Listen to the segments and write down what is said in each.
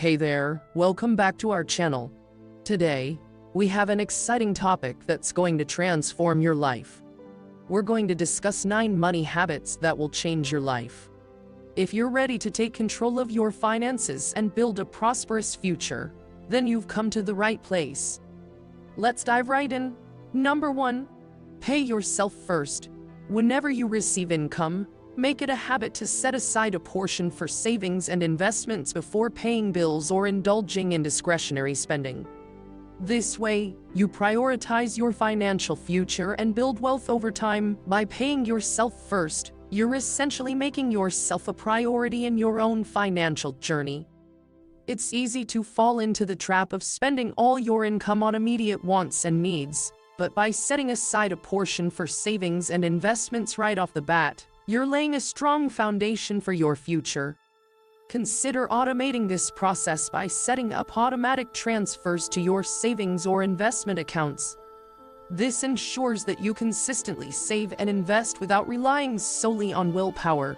Hey there, welcome back to our channel. Today, we have an exciting topic that's going to transform your life. We're going to discuss 9 money habits that will change your life. If you're ready to take control of your finances and build a prosperous future, then you've come to the right place. Let's dive right in. Number 1, pay yourself first. Whenever you receive income, make it a habit to set aside a portion for savings and investments before paying bills or indulging in discretionary spending. This way, you prioritize your financial future and build wealth over time. By paying yourself first, you're essentially making yourself a priority in your own financial journey. It's easy to fall into the trap of spending all your income on immediate wants and needs, but by setting aside a portion for savings and investments right off the bat, you're laying a strong foundation for your future. Consider automating this process by setting up automatic transfers to your savings or investment accounts. This ensures that you consistently save and invest without relying solely on willpower.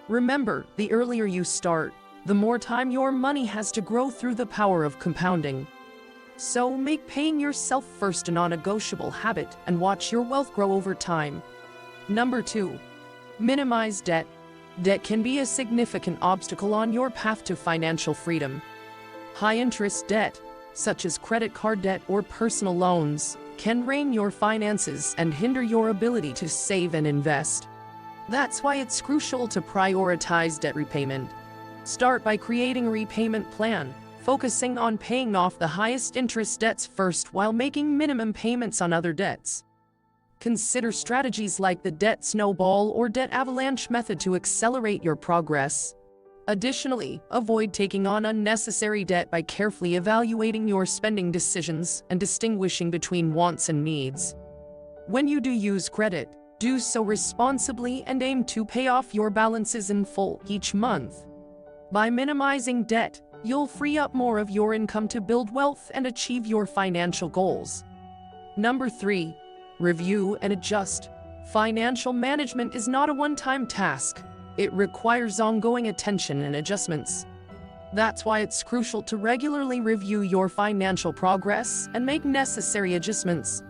Remember, the earlier you start, the more time your money has to grow through the power of compounding. So make paying yourself first a non-negotiable habit and watch your wealth grow over time. Number 2. Minimize debt. Debt can be a significant obstacle on your path to financial freedom. High-interest debt, such as credit card debt or personal loans, can drain your finances and hinder your ability to save and invest. That's why it's crucial to prioritize debt repayment. Start by creating a repayment plan, focusing on paying off the highest interest debts first while making minimum payments on other debts. Consider strategies like the debt snowball or debt avalanche method to accelerate your progress. Additionally, avoid taking on unnecessary debt by carefully evaluating your spending decisions and distinguishing between wants and needs. When you do use credit, do so responsibly and aim to pay off your balances in full each month. By minimizing debt, you'll free up more of your income to build wealth and achieve your financial goals. Number 3. Review and adjust. Financial management is not a one-time task. It requires ongoing attention and adjustments. That's why it's crucial to regularly review your financial progress and make necessary adjustments.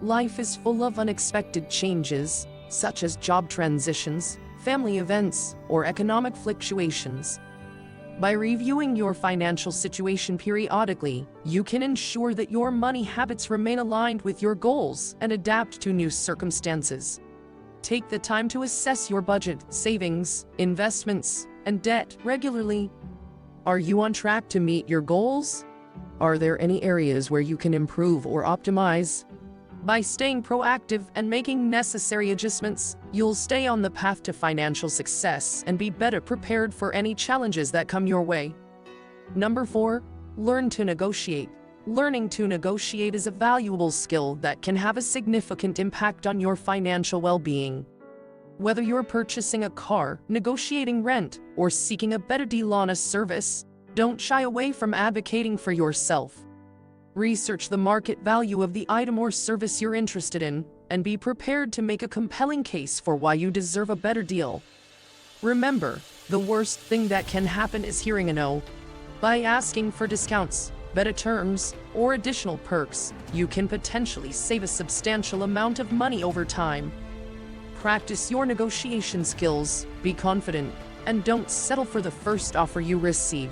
Life is full of unexpected changes, such as job transitions, family events, or economic fluctuations. By reviewing your financial situation periodically, you can ensure that your money habits remain aligned with your goals and adapt to new circumstances. Take the time to assess your budget, savings, investments, and debt regularly. Are you on track to meet your goals? Are there any areas where you can improve or optimize? By staying proactive and making necessary adjustments, you'll stay on the path to financial success and be better prepared for any challenges that come your way. Number 4. Learn to negotiate. Learning to negotiate is a valuable skill that can have a significant impact on your financial well-being. Whether you're purchasing a car, negotiating rent, or seeking a better deal on a service, don't shy away from advocating for yourself. Research the market value of the item or service you're interested in, and be prepared to make a compelling case for why you deserve a better deal. Remember, the worst thing that can happen is hearing a no. By asking for discounts, better terms, or additional perks, you can potentially save a substantial amount of money over time. Practice your negotiation skills, be confident, and don't settle for the first offer you receive.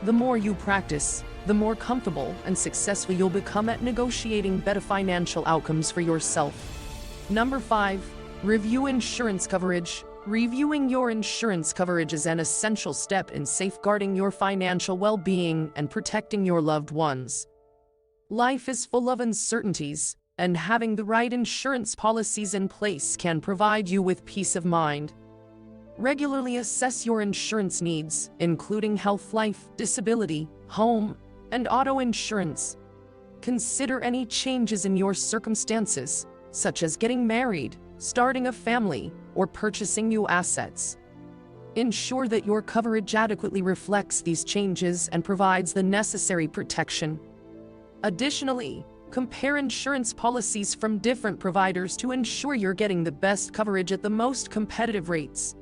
The more you practice, the more comfortable and successful you'll become at negotiating better financial outcomes for yourself. Number 5. Review insurance coverage. Reviewing your insurance coverage is an essential step in safeguarding your financial well-being and protecting your loved ones. Life is full of uncertainties, and having the right insurance policies in place can provide you with peace of mind. Regularly assess your insurance needs, including health, life, disability, home, and auto insurance. Consider any changes in your circumstances, such as getting married, starting a family, or purchasing new assets. Ensure that your coverage adequately reflects these changes and provides the necessary protection. Additionally, compare insurance policies from different providers to ensure you're getting the best coverage at the most competitive rates.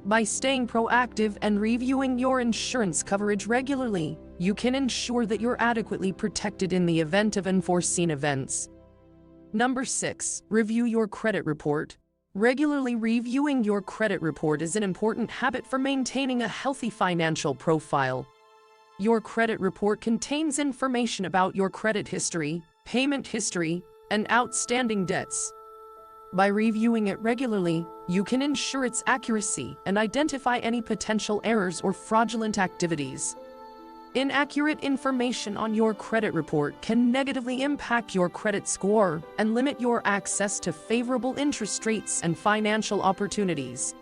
By staying proactive and reviewing your insurance coverage regularly, you can ensure that you're adequately protected in the event of unforeseen events. Number 6. Review your credit report. Regularly reviewing your credit report is an important habit for maintaining a healthy financial profile. Your credit report contains information about your credit history, payment history, and outstanding debts. By reviewing it regularly, you can ensure its accuracy and identify any potential errors or fraudulent activities. Inaccurate information on your credit report can negatively impact your credit score and limit your access to favorable interest rates and financial opportunities.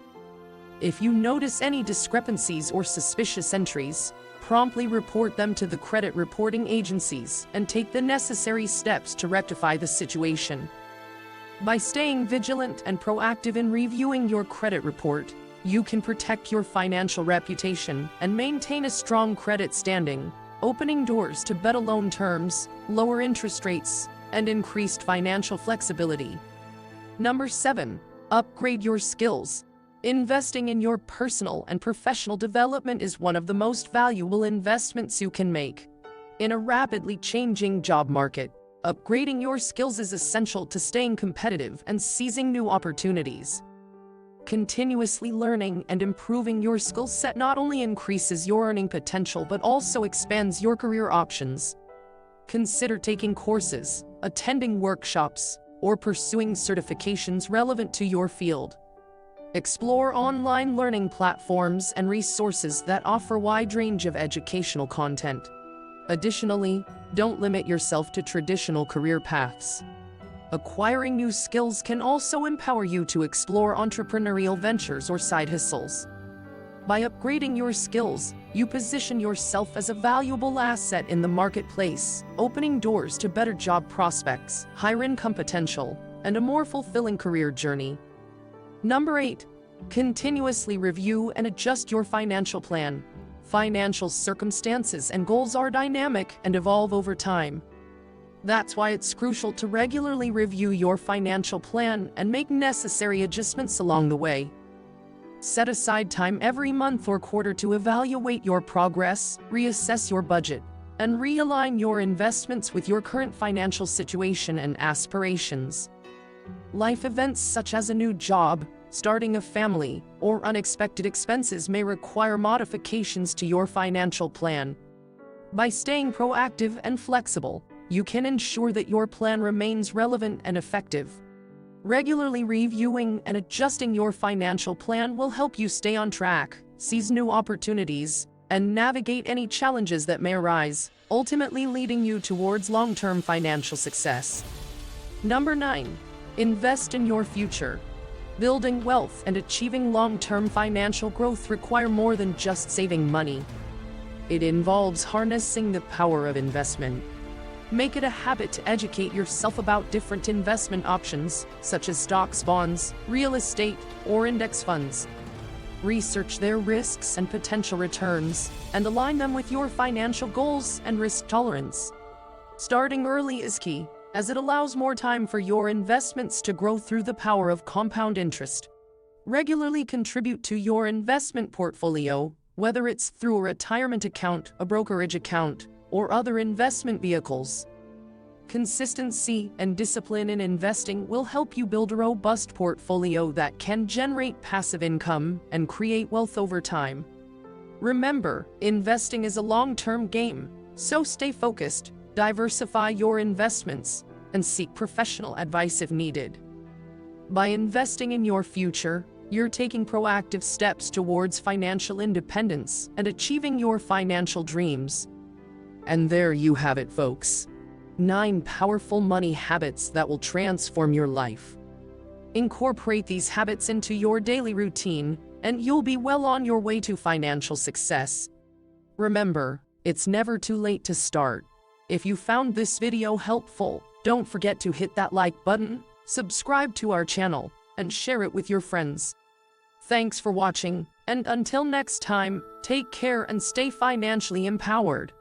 If you notice any discrepancies or suspicious entries, promptly report them to the credit reporting agencies and take the necessary steps to rectify the situation. By staying vigilant and proactive in reviewing your credit report, you can protect your financial reputation and maintain a strong credit standing, opening doors to better loan terms, lower interest rates, and increased financial flexibility. Number 7. Upgrade your skills. Investing in your personal and professional development is one of the most valuable investments you can make. In a rapidly changing job market, upgrading your skills is essential to staying competitive and seizing new opportunities. Continuously learning and improving your skill set not only increases your earning potential but also expands your career options. Consider taking courses, attending workshops, or pursuing certifications relevant to your field. Explore online learning platforms and resources that offer a wide range of educational content. Additionally, don't limit yourself to traditional career paths. Acquiring new skills can also empower you to explore entrepreneurial ventures or side hustles. By upgrading your skills, you position yourself as a valuable asset in the marketplace, opening doors to better job prospects, higher income potential, and a more fulfilling career journey. Number 8. Continuously review and adjust your financial plan. Financial circumstances and goals are dynamic and evolve over time. That's why it's crucial to regularly review your financial plan and make necessary adjustments along the way. Set aside time every month or quarter to evaluate your progress, reassess your budget, and realign your investments with your current financial situation and aspirations. Life events such as a new job, starting a family, or unexpected expenses may require modifications to your financial plan. By staying proactive and flexible, you can ensure that your plan remains relevant and effective. Regularly reviewing and adjusting your financial plan will help you stay on track, seize new opportunities, and navigate any challenges that may arise, ultimately leading you towards long-term financial success. Number 9. Invest in your future. Building wealth and achieving long-term financial growth require more than just saving money. It involves harnessing the power of investment. Make it a habit to educate yourself about different investment options, such as stocks, bonds, real estate, or index funds. Research their risks and potential returns, and align them with your financial goals and risk tolerance. Starting early is key, as it allows more time for your investments to grow through the power of compound interest. Regularly contribute to your investment portfolio, whether it's through a retirement account, a brokerage account, or other investment vehicles. Consistency and discipline in investing will help you build a robust portfolio that can generate passive income and create wealth over time. Remember, investing is a long-term game, so stay focused, diversify your investments, and seek professional advice if needed. By investing in your future, you're taking proactive steps towards financial independence and achieving your financial dreams. And there you have it, folks. 9 powerful money habits that will transform your life. Incorporate these habits into your daily routine, and you'll be well on your way to financial success. Remember, it's never too late to start. If you found this video helpful, don't forget to hit that like button, subscribe to our channel, and share it with your friends. Thanks for watching, and until next time, take care and stay financially empowered.